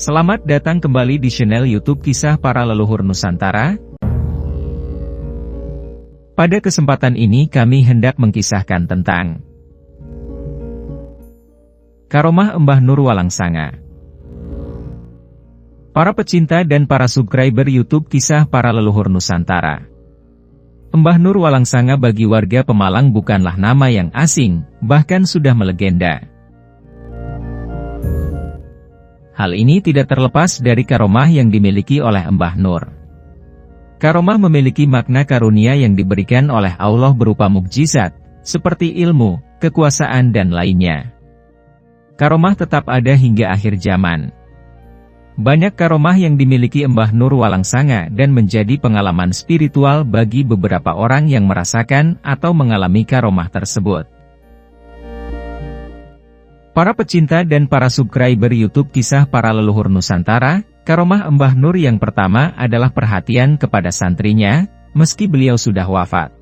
Selamat datang kembali di channel YouTube Kisah Para Leluhur Nusantara. Pada kesempatan ini kami hendak mengkisahkan tentang Karomah Mbah Nur Walangsanga. Para pecinta dan para subscriber YouTube Kisah Para Leluhur Nusantara. Mbah Nur Walangsanga bagi warga Pemalang bukanlah nama yang asing, bahkan sudah melegenda. Hal ini tidak terlepas dari karomah yang dimiliki oleh Mbah Nur. Karomah memiliki makna karunia yang diberikan oleh Allah berupa mukjizat, seperti ilmu, kekuasaan dan lainnya. Karomah tetap ada hingga akhir zaman. Banyak karomah yang dimiliki Mbah Nur Walangsanga dan menjadi pengalaman spiritual bagi beberapa orang yang merasakan atau mengalami karomah tersebut. Para pecinta dan para subscriber YouTube Kisah Para Leluhur Nusantara, karomah Mbah Nur yang pertama adalah perhatian kepada santrinya, meski beliau sudah wafat.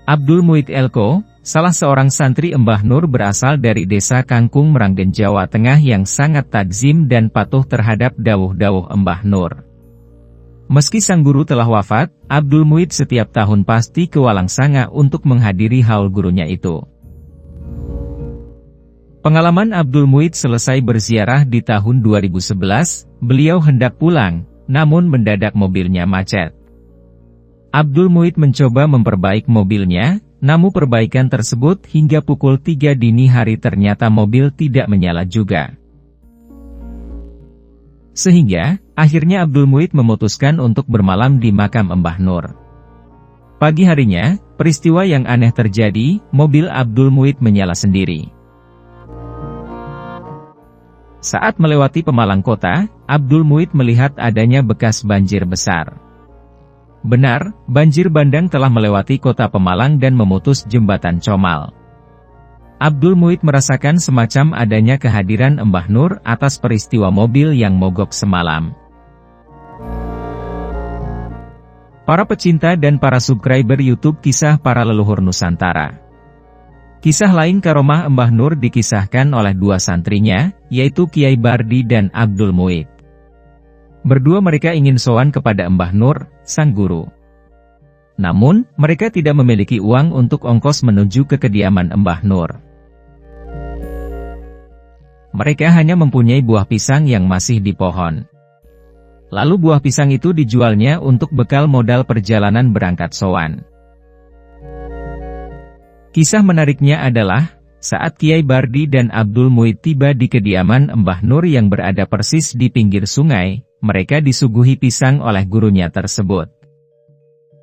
Abdul Muid Elko, salah seorang santri Mbah Nur berasal dari desa Kangkung Meranggen Jawa Tengah yang sangat takzim dan patuh terhadap dawuh-dawuh Mbah Nur. Meski sang guru telah wafat, Abdul Muid setiap tahun pasti ke Walangsanga untuk menghadiri haul gurunya itu. Pengalaman Abdul Muid selesai berziarah di tahun 2011, beliau hendak pulang, namun mendadak mobilnya macet. Abdul Muid mencoba memperbaiki mobilnya, namun perbaikan tersebut hingga pukul 3 dini hari ternyata mobil tidak menyala juga. Sehingga, akhirnya Abdul Muid memutuskan untuk bermalam di makam Mbah Nur. Pagi harinya, peristiwa yang aneh terjadi, mobil Abdul Muid menyala sendiri. Saat melewati Pemalang kota, Abdul Muid melihat adanya bekas banjir besar. Benar, banjir bandang telah melewati kota Pemalang dan memutus jembatan Comal. Abdul Muid merasakan semacam adanya kehadiran Mbah Nur atas peristiwa mobil yang mogok semalam. Para pecinta dan para subscriber YouTube Kisah Para Leluhur Nusantara. Kisah lain karomah Mbah Nur dikisahkan oleh dua santrinya, yaitu Kiai Bardi dan Abdul Muid. Berdua mereka ingin sowan kepada Mbah Nur, sang guru. Namun, mereka tidak memiliki uang untuk ongkos menuju ke kediaman Mbah Nur. Mereka hanya mempunyai buah pisang yang masih di pohon. Lalu buah pisang itu dijualnya untuk bekal modal perjalanan berangkat sowan. Kisah menariknya adalah, saat Kiai Bardi dan Abdul Muid tiba di kediaman Mbah Nur yang berada persis di pinggir sungai, mereka disuguhi pisang oleh gurunya tersebut.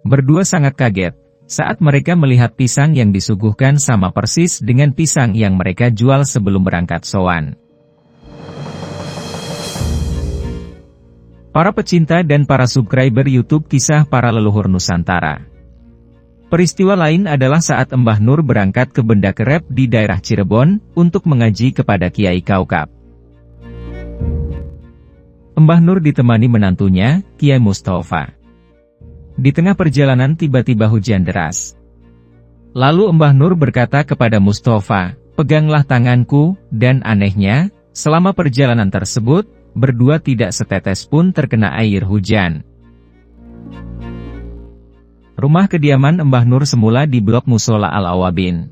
Berdua sangat kaget, saat mereka melihat pisang yang disuguhkan sama persis dengan pisang yang mereka jual sebelum berangkat sowan. Para pecinta dan para subscriber YouTube Kisah Para Leluhur Nusantara. Peristiwa lain adalah saat Mbah Nur berangkat ke Benda Kerep di daerah Cirebon, untuk mengaji kepada Kiai Kaukab. Mbah Nur ditemani menantunya, Kiai Mustafa. Di tengah perjalanan tiba-tiba hujan deras. Lalu Mbah Nur berkata kepada Mustafa, "Peganglah tanganku," dan anehnya, selama perjalanan tersebut, berdua tidak setetes pun terkena air hujan. Rumah kediaman Mbah Nur semula di Blok Musola Al-Awabin.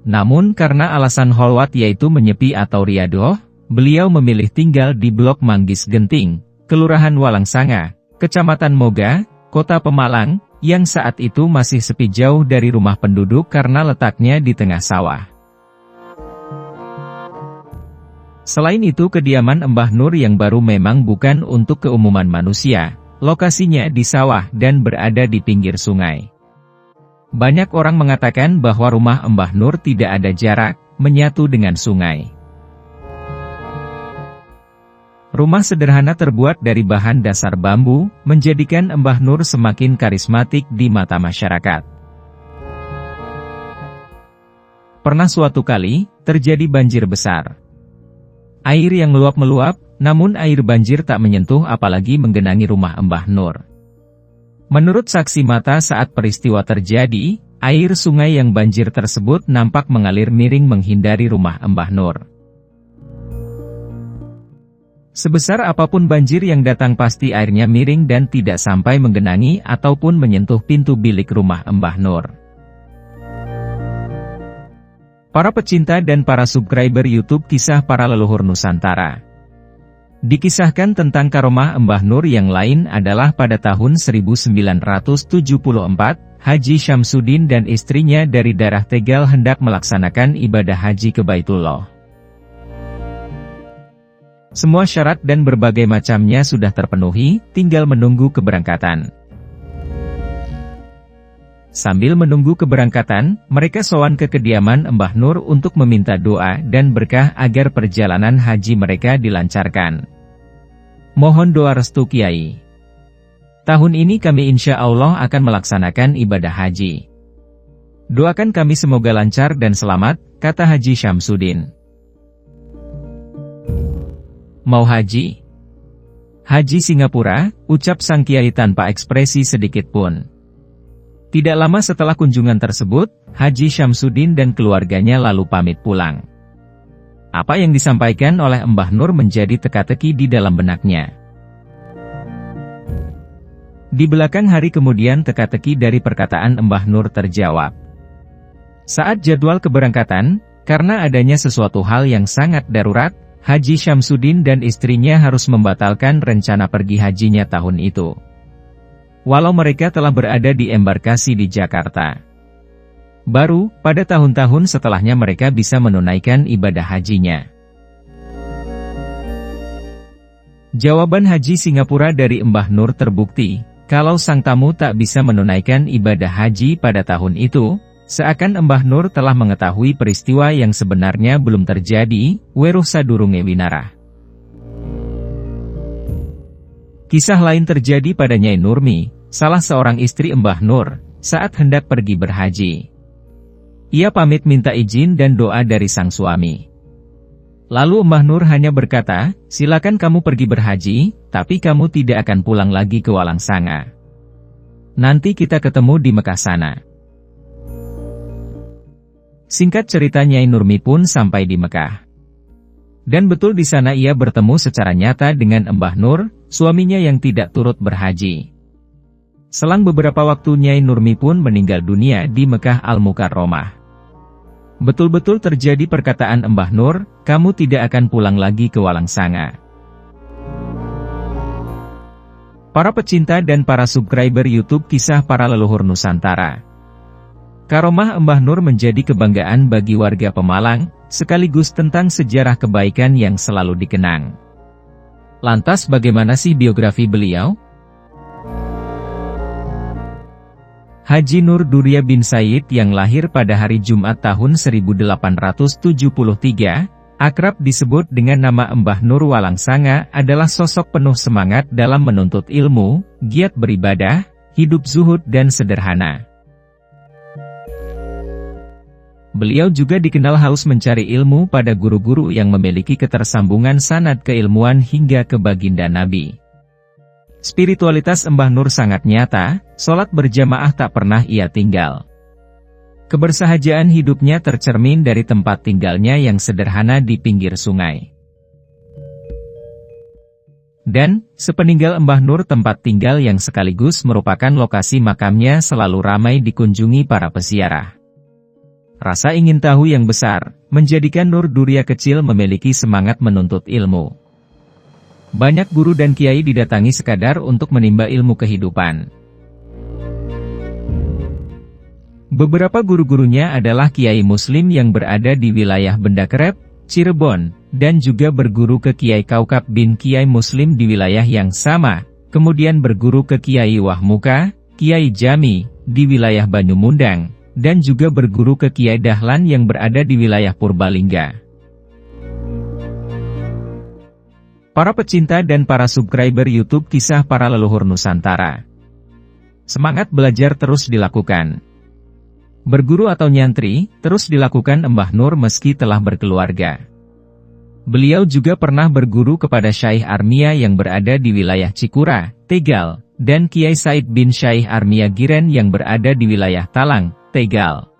Namun karena alasan holwat yaitu menyepi atau riadoh, beliau memilih tinggal di Blok Manggis Genting, Kelurahan Walangsanga, Kecamatan Moga, Kota Pemalang, yang saat itu masih sepi jauh dari rumah penduduk karena letaknya di tengah sawah. Selain itu kediaman Mbah Nur yang baru memang bukan untuk keumuman manusia. Lokasinya di sawah dan berada di pinggir sungai. Banyak orang mengatakan bahwa rumah Mbah Nur tidak ada jarak, menyatu dengan sungai. Rumah sederhana terbuat dari bahan dasar bambu, menjadikan Mbah Nur semakin karismatik di mata masyarakat. Pernah suatu kali, terjadi banjir besar. Air yang meluap-meluap, namun air banjir tak menyentuh apalagi menggenangi rumah Mbah Nur. Menurut saksi mata saat peristiwa terjadi, air sungai yang banjir tersebut nampak mengalir miring menghindari rumah Mbah Nur. Sebesar apapun banjir yang datang pasti airnya miring dan tidak sampai menggenangi ataupun menyentuh pintu bilik rumah Mbah Nur. Para pecinta dan para subscriber YouTube Kisah Para Leluhur Nusantara. Dikisahkan tentang karomah Mbah Nur yang lain adalah pada tahun 1974, Haji Syamsuddin dan istrinya dari daerah Tegal hendak melaksanakan ibadah haji ke Baitullah. Semua syarat dan berbagai macamnya sudah terpenuhi, tinggal menunggu keberangkatan. Sambil menunggu keberangkatan, mereka sowan ke kediaman Mbah Nur untuk meminta doa dan berkah agar perjalanan haji mereka dilancarkan. Mohon doa restu Kiai. Tahun ini kami insya Allah akan melaksanakan ibadah haji. Doakan kami semoga lancar dan selamat, kata Haji Syamsuddin. Mau haji? Haji Singapura, ucap sang kiai tanpa ekspresi sedikit pun. Tidak lama setelah kunjungan tersebut, Haji Syamsuddin dan keluarganya lalu pamit pulang. Apa yang disampaikan oleh Mbah Nur menjadi teka-teki di dalam benaknya. Di belakang hari kemudian teka-teki dari perkataan Mbah Nur terjawab. Saat jadwal keberangkatan, karena adanya sesuatu hal yang sangat darurat, Haji Syamsuddin dan istrinya harus membatalkan rencana pergi hajinya tahun itu. Walau mereka telah berada di embarkasi di Jakarta. Baru, pada tahun-tahun setelahnya mereka bisa menunaikan ibadah hajinya. Jawaban Haji Singapura dari Mbah Nur terbukti, kalau sang tamu tak bisa menunaikan ibadah haji pada tahun itu, seakan Mbah Nur telah mengetahui peristiwa yang sebenarnya belum terjadi, weruh sadurunge winarah. Kisah lain terjadi pada Nyai Nurmi, salah seorang istri Mbah Nur, saat hendak pergi berhaji. Ia pamit minta izin dan doa dari sang suami. Lalu Mbah Nur hanya berkata, silakan kamu pergi berhaji, tapi kamu tidak akan pulang lagi ke Walangsanga. Nanti kita ketemu di Mekah sana. Singkat cerita Nyai Nurmi pun sampai di Mekah. Dan betul di sana ia bertemu secara nyata dengan Mbah Nur, suaminya yang tidak turut berhaji. Selang beberapa waktu Nyai Nurmi pun meninggal dunia di Mekah Al-Mukarromah. Betul-betul terjadi perkataan Mbah Nur, kamu tidak akan pulang lagi ke Walangsanga. Para pecinta dan para subscriber YouTube Kisah Para Leluhur Nusantara. Karomah Mbah Nur menjadi kebanggaan bagi warga Pemalang, sekaligus tentang sejarah kebaikan yang selalu dikenang. Lantas bagaimana sih biografi beliau? Haji Nur Durya bin Said yang lahir pada hari Jumat tahun 1873, akrab disebut dengan nama Mbah Nur Walangsanga, adalah sosok penuh semangat dalam menuntut ilmu, giat beribadah, hidup zuhud dan sederhana. Beliau juga dikenal haus mencari ilmu pada guru-guru yang memiliki ketersambungan sanad keilmuan hingga ke baginda Nabi. Spiritualitas Mbah Nur sangat nyata, sholat berjamaah tak pernah ia tinggal. Kebersahajaan hidupnya tercermin dari tempat tinggalnya yang sederhana di pinggir sungai. Dan, sepeninggal Mbah Nur tempat tinggal yang sekaligus merupakan lokasi makamnya selalu ramai dikunjungi para peziarah. Rasa ingin tahu yang besar, menjadikan Nur Durya kecil memiliki semangat menuntut ilmu. Banyak guru dan kiai didatangi sekadar untuk menimba ilmu kehidupan. Beberapa guru-gurunya adalah kiai muslim yang berada di wilayah Benda Kerep, Cirebon, dan juga berguru ke Kiai Kaukab bin Kiai Muslim di wilayah yang sama, kemudian berguru ke Kiai Wahmuka, Kiai Jami, di wilayah Banyumundang, dan juga berguru ke Kiai Dahlan yang berada di wilayah Purbalingga. Para pecinta dan para subscriber YouTube Kisah Para Leluhur Nusantara. Semangat belajar terus dilakukan. Berguru atau nyantri, terus dilakukan Mbah Nur meski telah berkeluarga. Beliau juga pernah berguru kepada Syaikh Armia yang berada di wilayah Cikura, Tegal, dan Kiai Said bin Syaikh Armia Giren yang berada di wilayah Talang, Tegal.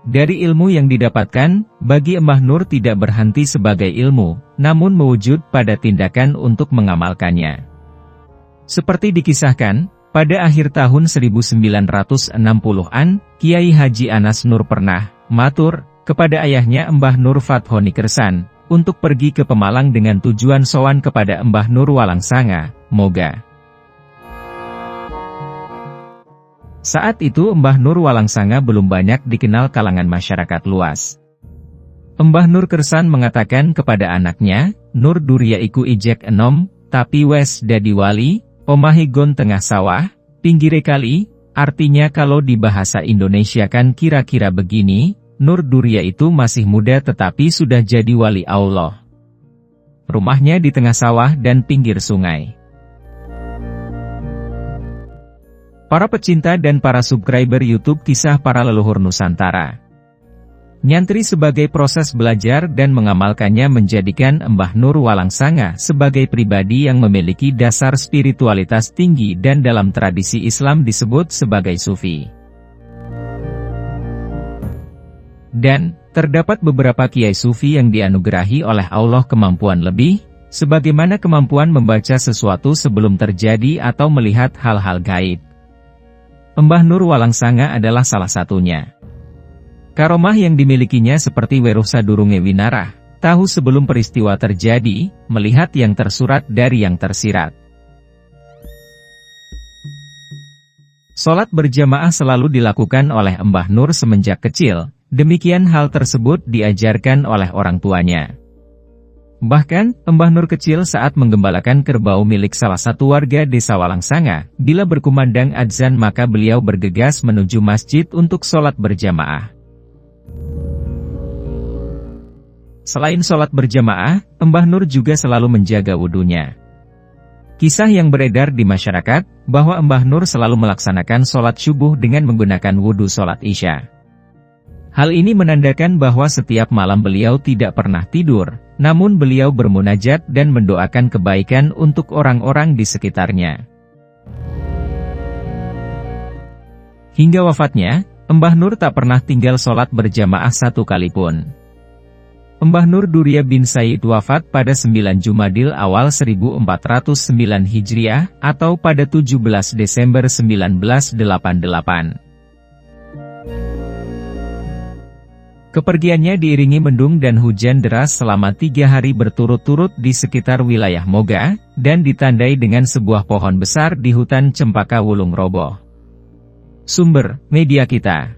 Dari ilmu yang didapatkan, bagi Mbah Nur tidak berhenti sebagai ilmu, namun mewujud pada tindakan untuk mengamalkannya. Seperti dikisahkan, pada akhir tahun 1960-an, Kiai Haji Anas Nur pernah matur kepada ayahnya Mbah Nur Fathoni Kersan, untuk pergi ke Pemalang dengan tujuan sowan kepada Mbah Nur Walangsanga, moga. Saat itu Mbah Nur Walangsanga belum banyak dikenal kalangan masyarakat luas. Mbah Nur Kersan mengatakan kepada anaknya, Nur Durya iku ijek enom, tapi wes dadi wali, omahe gon tengah sawah, pinggire kali, artinya kalau di bahasa Indonesia kan kira-kira begini, Nur Durya itu masih muda tetapi sudah jadi wali Allah. Rumahnya di tengah sawah dan pinggir sungai. Para pecinta dan para subscriber YouTube Kisah Para Leluhur Nusantara. Nyantri sebagai proses belajar dan mengamalkannya menjadikan Mbah Nur Walangsanga sebagai pribadi yang memiliki dasar spiritualitas tinggi dan dalam tradisi Islam disebut sebagai sufi. Dan, terdapat beberapa kiai sufi yang dianugerahi oleh Allah kemampuan lebih, sebagaimana kemampuan membaca sesuatu sebelum terjadi atau melihat hal-hal gaib. Mbah Nur Walangsanga adalah salah satunya. Karomah yang dimilikinya seperti weruh sadurunge winarah, tahu sebelum peristiwa terjadi, melihat yang tersurat dari yang tersirat. Sholat berjamaah selalu dilakukan oleh Mbah Nur semenjak kecil, demikian hal tersebut diajarkan oleh orang tuanya. Bahkan, Mbah Nur kecil saat menggembalakan kerbau milik salah satu warga desa Walangsanga, bila berkumandang adzan maka beliau bergegas menuju masjid untuk sholat berjamaah. Selain sholat berjamaah, Mbah Nur juga selalu menjaga wudunya. Kisah yang beredar di masyarakat, bahwa Mbah Nur selalu melaksanakan sholat subuh dengan menggunakan wudu sholat isya. Hal ini menandakan bahwa setiap malam beliau tidak pernah tidur, namun beliau bermunajat dan mendoakan kebaikan untuk orang-orang di sekitarnya. Hingga wafatnya, Mbah Nur tak pernah tinggal sholat berjamaah satu kali pun. Mbah Nur Durya bin Said wafat pada 9 Jumadil awal 1409 Hijriah, atau pada 17 Desember 1988. Kepergiannya diiringi mendung dan hujan deras selama 3 hari berturut-turut di sekitar wilayah Moga, dan ditandai dengan sebuah pohon besar di hutan Cempaka Wulung roboh. Sumber, media kita.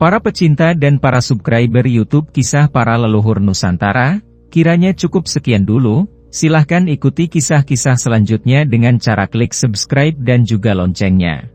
Para pecinta dan para subscriber YouTube Kisah Para Leluhur Nusantara, kiranya cukup sekian dulu, silahkan ikuti kisah-kisah selanjutnya dengan cara klik subscribe dan juga loncengnya.